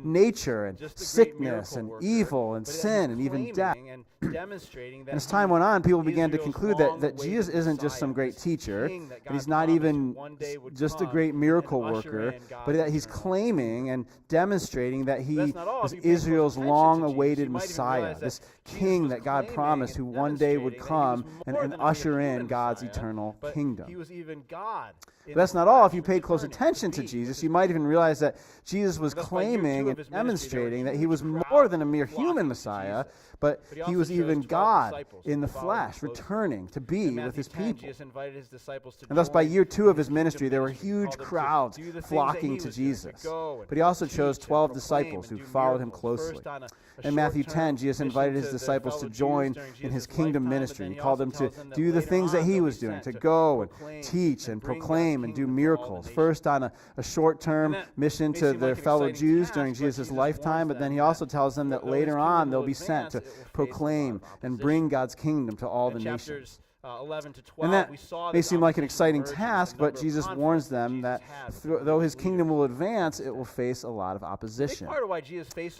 nature and sickness and evil and sin and even death. And as time went on, people began to conclude that Jesus isn't just some great teacher, that he's not even just a great miracle worker, but that he's claiming and demonstrating that he is Israel's long-awaited Messiah, this king that God promised who one day would come and usher in God's eternal kingdom. He was even God. But that's not all. If you paid close attention to Jesus, you might even realize that Jesus was claiming and demonstrating that he was more than a mere human Messiah, but he was even God in the flesh, returning to be with his people. And thus, by year 2 of his ministry, there were huge crowds flocking to Jesus. But he also chose 12 disciples who followed him closely. In Matthew 10, Jesus invited his disciples to join in his kingdom ministry. He called them to do the things that he was doing, to go and teach and proclaim and do miracles. First on a short-term mission to their fellow Jews during Jesus' lifetime, but then he also tells them that later on they'll be sent to proclaim and bring God's kingdom to all the nations. 11 to 12, and that may seem like an exciting task, but Jesus warns them that though his kingdom will advance, it will face a lot of opposition.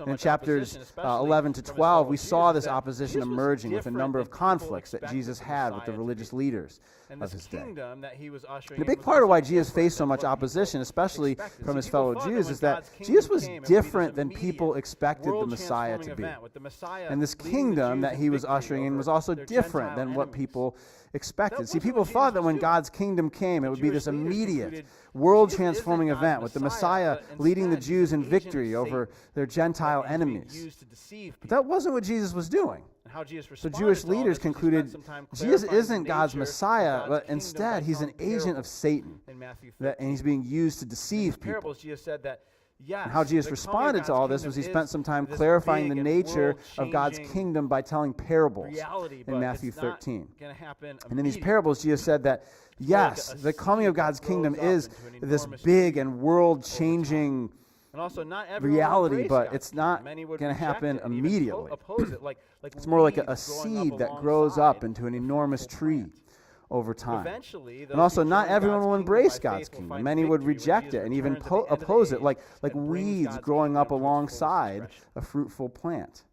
In chapters 11 to 12, we saw this opposition emerging with a number of conflicts that Jesus had with the religious leaders of his day. And a big part of why Jesus faced so much opposition, especially from his fellow Jews, is that Jesus was different than people expected the Messiah to be. And this kingdom that he was ushering in was also different than what people expected. See, people thought that when God's kingdom came, it would be this immediate, world-transforming event with the Messiah leading the Jews in victory over their Gentile enemies. But that wasn't what Jesus was doing. So Jewish leaders concluded Jesus isn't God's Messiah, but instead he's an agent of Satan, and he's being used to deceive people. And how Jesus responded to all this was he spent some time clarifying the nature of God's kingdom by telling parables in Matthew 13. And in these parables, Jesus said that, yes, the coming of God's kingdom is this big and world-changing reality, but it's not going to happen immediately. It's more like a seed that grows up into an enormous tree over time. And also, not everyone will embrace God's kingdom. Many would reject it and even oppose it, like weeds growing up alongside a fruitful plant.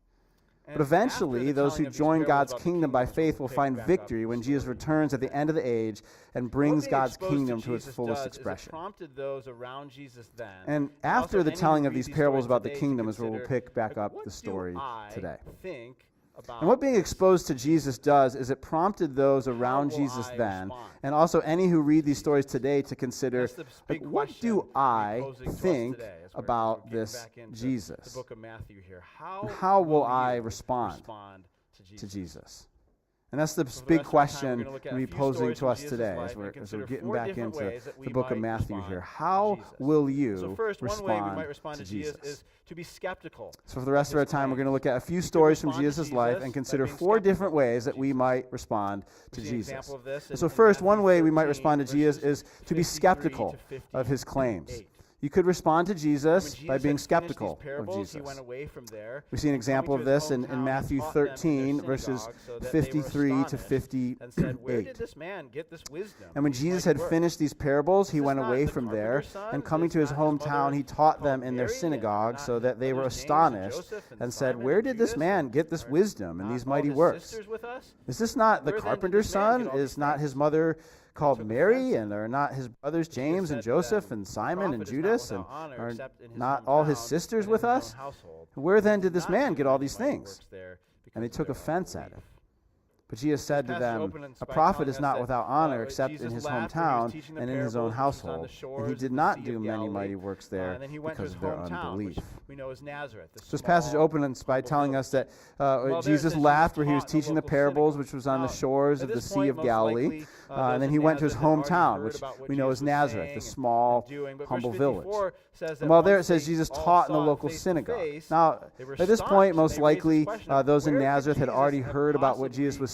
But eventually, those who join God's kingdom by faith will find victory when Jesus returns at the end of the age and brings God's kingdom to its fullest expression. And after the telling of these parables about the kingdom is where we'll pick back up the story today. And what being exposed to Jesus does is it prompted those around Jesus then, and also any who read these stories today, to consider, like, what do I think about this Jesus? How will I respond to Jesus? And that's the big question we'll be posing to us today as we're getting back into the book of Matthew here. How will you respond to Jesus? To be skeptical. So for the rest of our time, we're going to look at a few stories from Jesus' life and consider 4 different ways that we might respond to Jesus. And so first, one way we might respond to Jesus is to be skeptical of his claims. You could respond to Jesus by being skeptical of Jesus. We see an example of this in Matthew 13, verses 53 to 58. And when Jesus had finished these parables, he went away from there, and coming to his hometown, he taught them in their synagogue, so that they were astonished and said, "Where did this man get this wisdom and these mighty works? Is this not the carpenter's son? Is not his mother called Mary, and are not his brothers James and Joseph and Simon and Judas, and are not all his sisters with us? Where then did this man get all these things?" And they took offense at him. But Jesus said to them, "A prophet is not without honor except in his hometown and in his own household." And he did not do many mighty works there because of their unbelief. This passage opens by telling us that Jesus left where he was teaching the parables, which was on the shores of the Sea of Galilee. And then he went to his hometown, which we know as Nazareth, the small, humble village. And while there it says Jesus taught in the local synagogue. Now, at this point, most likely, those in Nazareth had already heard about what Jesus was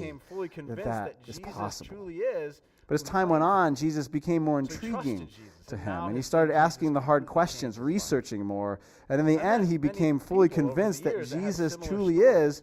became fully convinced that is Jesus possible. truly is. But as time went on, Jesus became more intriguing to him, and he started asking the hard questions, researching more, and in the end, he became fully convinced that Jesus truly is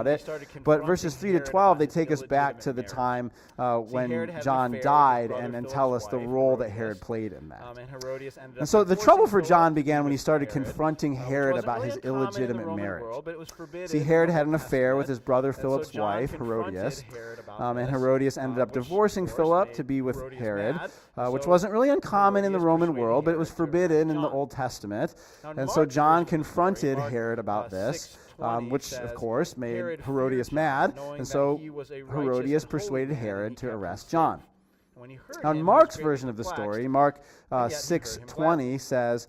about it. But verses 3 to 12, they take us back to the time when John died and tell us the role that Herod played in that. And so the trouble for John began when he started confronting Herod about his illegitimate marriage. See, Herod had an affair with his brother Philip's wife, Herodias, and Herodias ended up divorcing Philip to be with Herod, which wasn't really uncommon in the Roman world, but it was forbidden in the Old Testament. And so John confronted Herod about this, which, of course, made Herodias mad, and so Herodias persuaded Herod to arrest John. Now, in Mark's version of the story, Mark 6:20 says,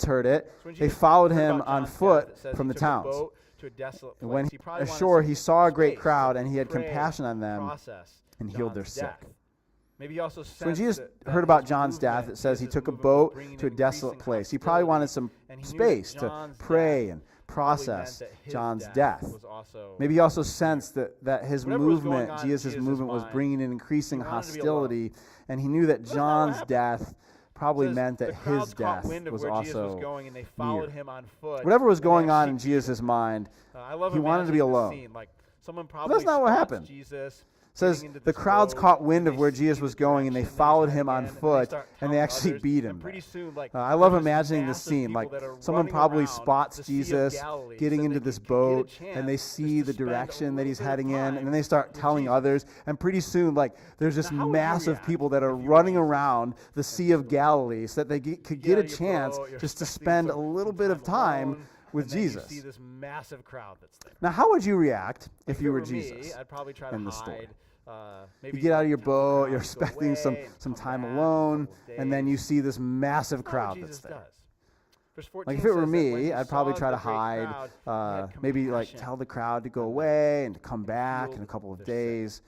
crowds heard it, So when they Jesus followed heard him about on John's foot death, it says from he the took a towns. boat to a desolate And when place. He probably wanted ashore, some he saw a great space crowd, to and he had pray, compassion on them process and healed their John's sick. death. Maybe he also So when sensed Jesus that heard about his John's death, movement, it says he Jesus' took a movement was boat bringing to a desolate increasing place. He probably wanted hostility, some and he knew that space to John's pray death and process John's death. Maybe he also sensed that his movement, Jesus' movement, was bringing in increasing hostility, and he knew that John's death probably meant that his death was also near. Whatever was going on in Jesus' mind, he wanted to be alone. But that's not what happened. It says the crowds caught wind of where Jesus was going, and they followed him on foot, and they actually beat him. I love imagining this scene. Like, someone probably spots Jesus getting into this boat, and they see the direction that he's heading in, and then they start telling others, and pretty soon, like, there's this mass of people that are running around the Sea of Galilee so that they could get a chance just to spend a little bit of time with Jesus. You see this massive crowd that's there. Now, how would you react if you were Jesus I'd probably try to in the hide. story? Maybe You get out of your boat, you're expecting some time alone, and then you see this massive crowd that's there. Like, if it were me, I'd probably try to hide, maybe like tell the crowd to go away and to come back in a couple of days.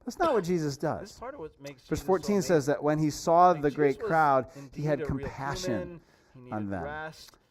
That's not what Jesus does. Verse 14 says that when he saw the great crowd, he had compassion on them,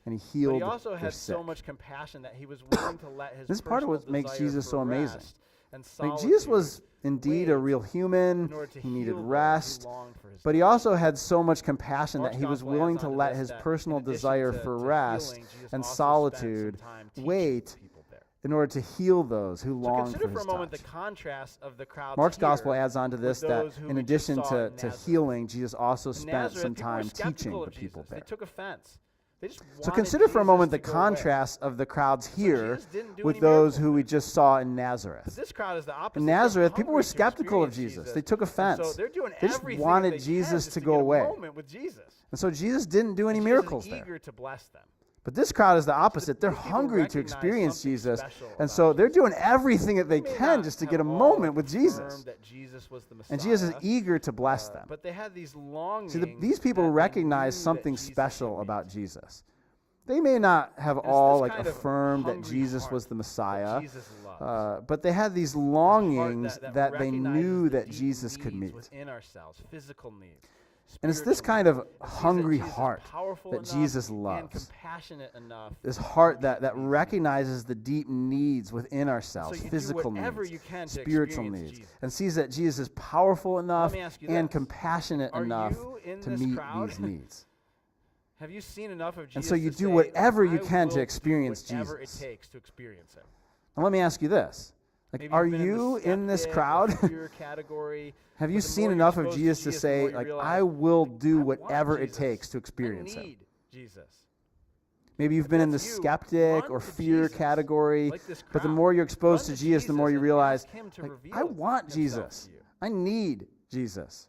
and he healed But he also their had sick. so much compassion that he was willing to let his This is part of what personal makes desire Jesus for so amazing. rest and Like, Jesus solitude was indeed a real human. in order to He needed heal those who rest, longed for his but he also had so much compassion that Mark's he was gospel willing adds to on to let this his that personal in addition desire to for healing, rest Jesus and also spent solitude some time teaching wait people there. in order to heal those who So long consider for for his a moment touch. the contrast of the crowds Mark's here gospel adds on to this with that those who in we just addition saw to in Nazareth. healing, Jesus also In spent Nazareth, some people were time teaching skeptical the of people Jesus. there. They took offense. They just So wanted consider for a Jesus moment the to go away. contrast of the crowds here Jesus didn't do with any those miracles who we there. just saw in But Nazareth. this crowd is the opposite. In They're Nazareth, people were hungry to skeptical of experience Jesus. They took offense. So they're doing They just everything wanted that they Jesus can just to get go a away. moment with Jesus. And so Jesus didn't do any And miracles Jesus is there. eager to bless them. But this crowd is the opposite. They're these people hungry to recognize experience something Jesus. special And about so they're Jesus. doing everything that they They may can not just to have get a all moment with confirmed Jesus. that Jesus was the And Jesus is Messiah, eager to bless them. But they had these longings. See, these people that they recognize knew that something Jesus special could meet. about Jesus. They may not have it's all this like kind of affirmed that hungry Jesus heart was the that Messiah, Jesus loves. but they had these This heart longings that they recognizes knew the that deep Jesus could needs meet. within ourselves, physical needs. And it's this spiritual kind needs. of And sees that hungry Jesus is heart powerful that enough Jesus and loves. compassionate enough. This heart that recognizes the deep needs within ourselves, So you do physical whatever needs, you can to spiritual experience needs, Jesus. and sees that Jesus is powerful enough me ask you and this. compassionate Are enough you in to this meet crowd? these needs. Have you seen enough of Jesus? And so you to do say, whatever you I can to will do experience whatever Jesus. it takes to experience Him. Now let me ask you this. Like, Maybe are you've been you in this skeptic or crowd? fear category, Have you but the seen more you're enough of exposed to Jesus to the say, more you like, realize, I will like, do I want whatever it Jesus. takes to I experience Him? need Jesus. Maybe you've If been in the that's you, skeptic run or to fear Jesus, category, like this but the crowd. more you're exposed Run to Jesus, the more you and realize, ask Him to like, reveal I want himself Jesus. to you. I need Jesus.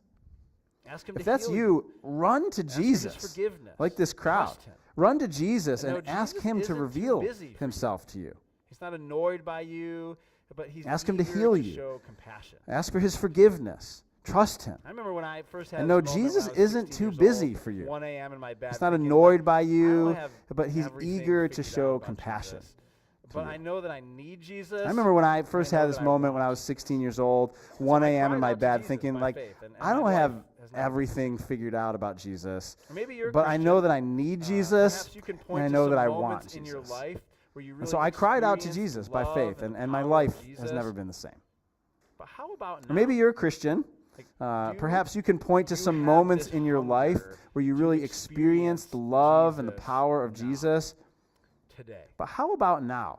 Ask Him If to that's heal you, run to Ask for His Jesus, forgiveness. like this crowd. Trust Him. Run to Jesus And and no, ask Jesus Him to isn't too reveal busy for you. Himself to you. He's not annoyed by you, but He's Ask Him to eager heal you. show compassion. Ask for His forgiveness. Trust Him. I remember when I first had And this no, moment when Jesus I was isn't 16 too years busy old, for you. 1 a.m. in my bed. He's not thinking, annoyed by I don't you, have but He's everything eager to figured show out about compassion. Jesus. But I know that I need Jesus. I remember when I first know had that this I moment want when I was 16 years old, 1 I a.m. cried in my out to bed, Jesus thinking, by like, faith, and I my don't life have has not everything figured out about Jesus, Or maybe you're a but I know that I Christian. need Jesus, Perhaps you can and point I to know some that I moments want in your Jesus. life where you really And so I cried out to experienced Jesus by love faith, and and the my power of life has Jesus. never been the same. But how about now? Or maybe you're a Christian. Like, Perhaps you can point to you some have moments this in your life hunger where you to really experienced the love and the Jesus power of now. Jesus. today? But how about now?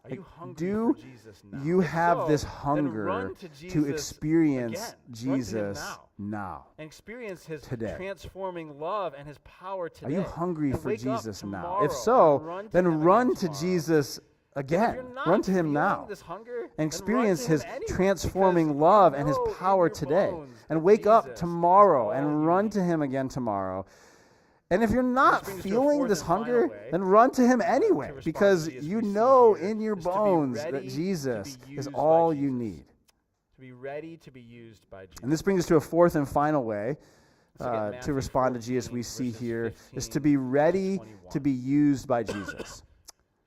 Are you hungry Do for Jesus now? you If have so, this then hunger run to to Jesus experience again. Run to him Jesus now. now? And experience His Today. transforming love and His power today. Are you hungry And for wake up Jesus now? tomorrow If so, and run to then Him run again to tomorrow. Jesus If again. you're not Run to Him feeling now. this hunger, And experience then run His to Him anyway, transforming because love you and His know in power your today. bones And that wake up Jesus is tomorrow all you and run need. to Him again tomorrow. And if you're not brings us to a feeling fourth this and final hunger, way, then run to Him to anyway, respond to because Jesus you we see know here in your is to be bones ready that to Jesus be is used by all you Jesus. need. To be ready to be used by Jesus. And this brings us to a fourth and final way Let's look at to Matthew respond to 14, Jesus we see verses here, is 15 to be ready to 21. to be used by Jesus.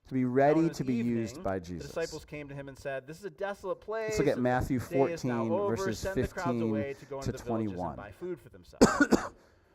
To be Now, ready in to the be evening, used by The Jesus. disciples came to Him and said, "This is a desolate place. Let's look at and Matthew the day is now 14, over. verses Send the crowds 15 away to go to into the villages 21. and buy food for themselves."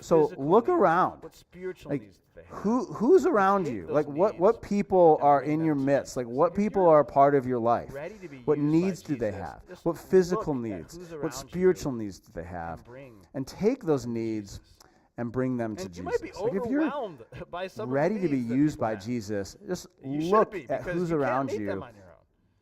so look around. What spiritual Like, needs do they have? who's around Take you? those Like, what needs people and are bring in them your to midst? Like, Jesus. what If you're people are a part of your life? ready to be What used by needs do they Jesus, have? just What physical look at needs? who's What around spiritual you needs do they have? bring And take those them to needs Jesus. and bring them to And you Jesus. might be Like, if you're overwhelmed by some ready of the to be needs that used people by have. Jesus, just You should look be, at because who's you around can't meet you them on your own.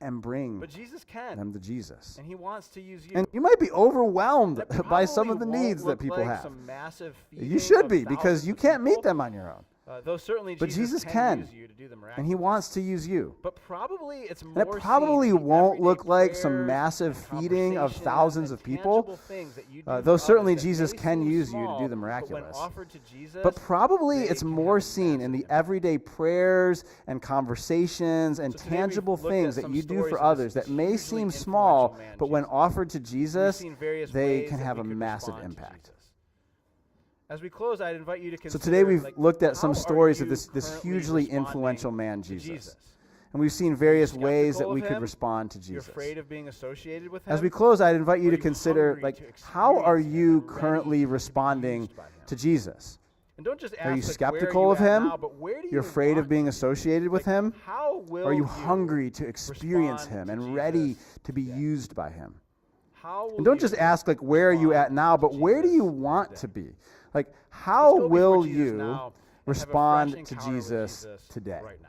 and bring But Jesus can, them to Jesus. and he wants to use you. And you might be overwhelmed That by some probably of the won't needs that look people like have. some massive You feeding should of be, because thousands you of can't meet people. them on your own. Though certainly But Jesus can can, use you to do the miraculous. and he wants to use you. But probably it's And more it probably seen in the won't everyday look like some prayers massive and feeding of conversations thousands and of people. tangible things that you do Though for certainly others that Jesus may can seem use you to small, do the but when miraculous. offered to Jesus, But probably they it's can more have a seen in the massive everyday prayers and conversations and So today we've tangible looked at things that some you do stories for of this others that may hugely seem small, influential man, but when Jesus. offered to We've Jesus, seen various they ways can that have we a could massive respond to impact. Jesus. As we close, I'd invite you to So consider. today we've like, looked at how some are stories of you this currently hugely responding influential man, to Jesus. And we've seen various ways that skeptical we of could him? respond to You're Jesus. afraid of being associated with him. As we close, I'd invite you Or to are you consider, hungry like, to how are experience him you and ready currently to be responding used by him? to Jesus? And don't just ask, Are you like, skeptical where are of you at him? now, but where do You're you afraid want of being to be? associated with Like, him? How will Are you you hungry to experience respond him to and Jesus ready to be today? used by him? How will And don't you just ask, like, where are you at respond now, to but where do Jesus you want today? to be? Like, Let's how go before will Jesus you now and have a fresh respond to encounter with Jesus today? right now.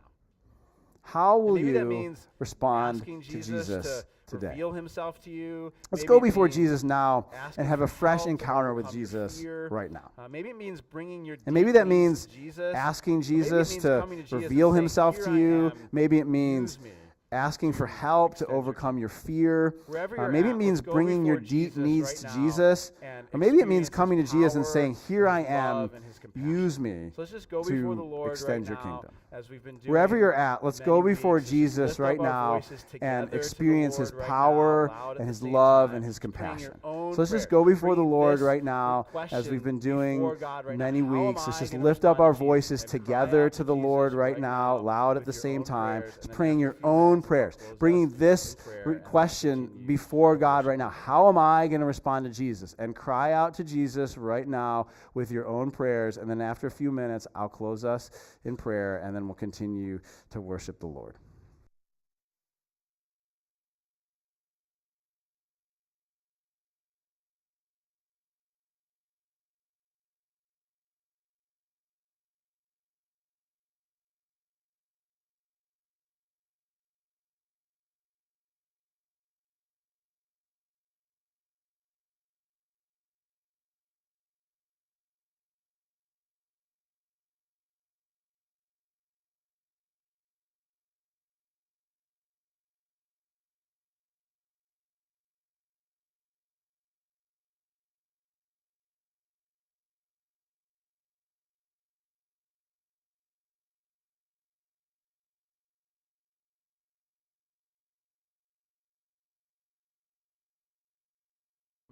How will Maybe that you means respond asking to Jesus Jesus to today? reveal himself to you. Let's Maybe go it before means Jesus now asking and have a for fresh help to encounter with overcome your Jesus fear. right now. Maybe it means bringing your And maybe deep that needs means to Jesus. asking Maybe it Jesus means to coming to Jesus and reveal saying, himself "Here to I you. am, Maybe it means use me." asking for help to extend your overcome your fear. Wherever you're Maybe at, it means let's go bringing your before deep Jesus needs right to now Jesus. and Or maybe it means experience his coming to Jesus and power, saying, "Here his I am, love, and his compassion. use me So let's just go to before the Lord extend right your now, kingdom." as we've been doing Wherever you're at, let's many go before weeks. Just Jesus lift right up our now voices together and to the experience his Lord right power now, loud at and the his same love time. and his Just praying your compassion. own So let's just prayer. go before the Bring Lord this right now, question as we've been doing before God right now. many How am weeks. Let's I just gonna lift up respond our to voices Jesus and cry together out to the Lord Jesus right now, loud at with the your same own time, prayers, just and then praying after your a few own minutes, prayers, I'll close bringing us this in prayer, and then question continue before God worship right now. How am I going to respond to Jesus? And cry out to Jesus right now with your own prayers, and then after a few minutes, I'll close us in prayer, and then we'll continue to worship the Lord.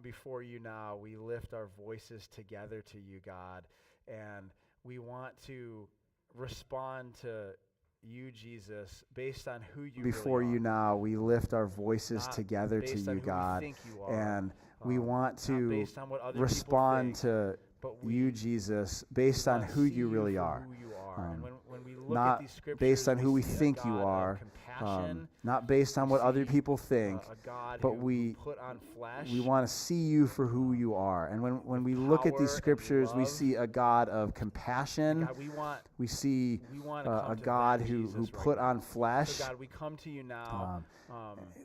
Before you now, we lift our voices together to you, God, and we want to respond to you, Jesus, based on who you Before really you are. now, we lift our voices Not together to based on you, who we God, think you are, and we want not to based on what other respond people think, to but we you, Jesus, based on want to who see you really for are. who you are. And when we look at Not these scriptures, based on who we see a think you God of are, compassion, not based on we what other see, people think, a God but who we put on flesh. we want to see you for who you are. And when we look at power these and scriptures, we love. see a God of compassion. God, we See want to come a to God that who Jesus put right on now. flesh So God, we come to you now.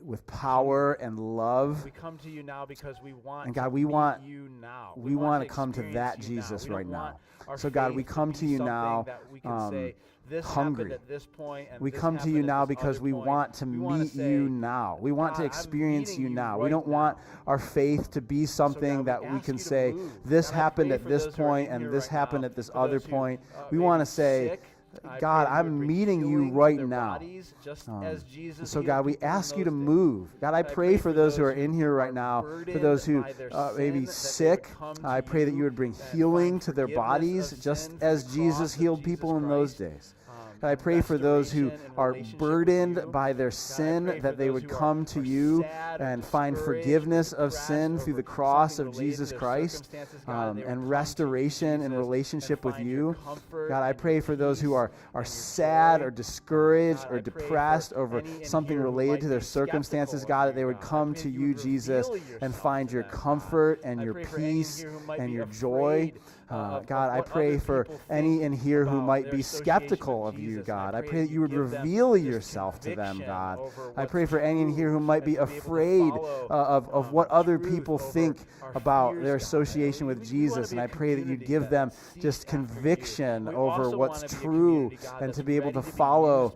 with power and love. We come to you now because we want And God, to we meet want you now. we want to to come to experience that you now. Jesus We don't right want now. our So God, we faith come be to you something now that we can say, this hungry. happened at this point, and We this come to you happened at now this because other we point. want to We wanna meet say, you now. We want God, to I'm experience meeting you you now. right We don't want now. our faith to be something God, we that we ask can you to say, move. this God, I happened pray at for this those who are point in and here this right happened now, at this for other those who, point. We may want be to say, sick, I God, pray that you would I'm bring meeting you healing to right their now. bodies, just as Jesus So healed God, we people in ask you to those days. move. God, I God, pray for those who are who in here right are now, for burdened those who by their maybe sin, that they would sick. come to I pray that you would bring and healing find to their forgiveness bodies, of just sin through as the Jesus cross of healed Jesus people in those Christ. days. God, I pray for those who Restoration and are relationship with burdened you. by their God, I sin, pray for that they those would who come to are you sad or and find discouraged or forgiveness of depressed sin through over the cross something of related Jesus to their Christ, circumstances, God, they would come and to restoration and Jesus relationship with find your you. comfort God, I and pray your for those who peace are and your sad joy. or discouraged God, or I pray for depressed over any in something here who related might to their be skeptical circumstances, of God, that you, they would God. I come pray to that you you, would Jesus, reveal and yourself find to your them, God. comfort and I your pray for any in peace here who might and be your joy. afraid of God, I what pray other for people any think in here who about might their be association skeptical of you, God. I pray that you would reveal yourself to them, God. I pray for any in here who might be afraid of what other people think about their association with Jesus, and I pray that you'd give them just conviction over what's true and to be able to follow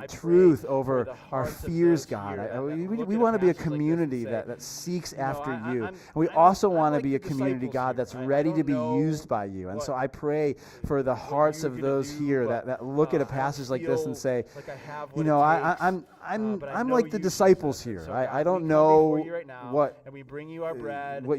truth over our fears, God. We want to be a community that seeks after you. And we also want to be a community, God, that's ready to be used by you. And so I pray for the hearts of those here that look at a passage like this and say, you know, I'm like the disciples here. I don't know what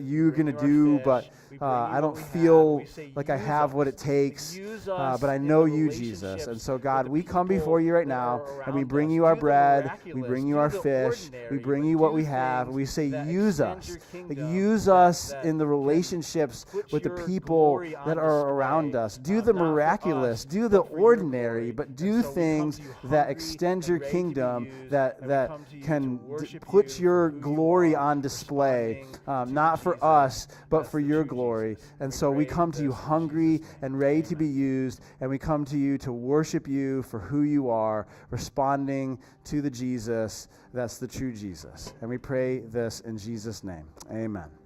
you're going to do, but I don't feel like I have what it takes, but I know you, Jesus. And so, God, we come before you right now, and we bring you our bread, we bring you our fish, we bring you what we have, and we say, use us. Use us in the relationships with the people that are around us. Do the miraculous, do the ordinary, but do things that extend your kingdom, that can put your glory on display, not for us, but for your glory. And so we come to you hungry and ready to be used, and we come to you to worship you for who you are, responding to the Jesus that's the true Jesus. And we pray this in Jesus' name. Amen.